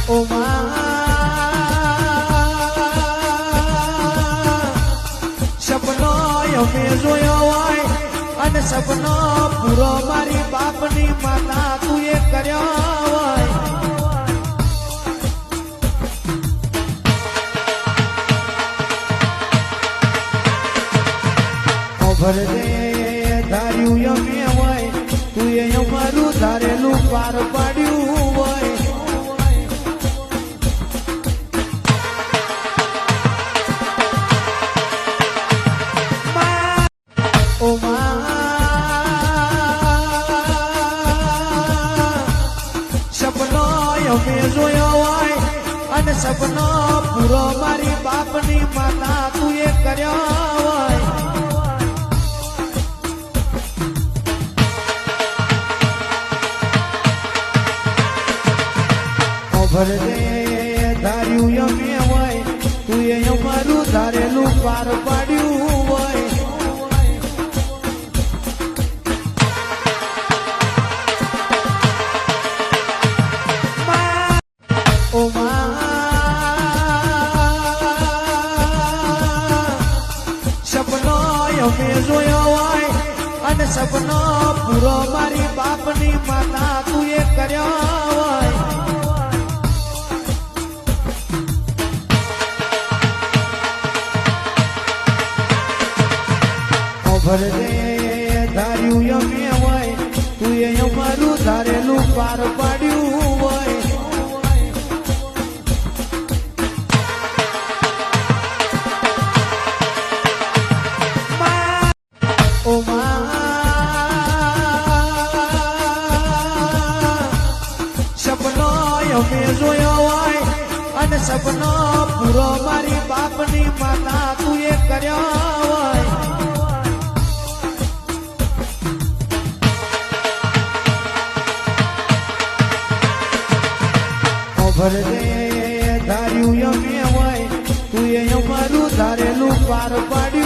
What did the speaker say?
ઓ માં સપનો અમે જોયો હોય અને સપનો પૂરો મારી બાપની માતા તું એ કર્યો હોય ભર દે ધાર્યું અમે હોય તું એ અમારું ધારેલું પાર પાડ્યું હોય ઓ માં સપનો અમે જોયો હોય અને સપનો પૂરો મારી બાપની માતા તું એ કર્યો હોય ભર દે ધાર્યું અમે હોય તું એ અમારું ધારેલું પાર પાડ્યું હોય ઓ માં સપનો અમે જોયો હોય અને સપનો પૂરો મારી બાપની માતા તું એ કર્યો હોય ભર દે ધાર્યું અમે હોય તું એ અમારું ધારેલું પાર પાડ્યું હોય ઓ માં સપનો અમે જોયો હોય અને સપનો પૂરો મારી બાપની માતા તું એ કર્યો હોય ભર દે ધાર્યું અમે હોય તું એ અમારું ધારેલું પાર પાડ્યું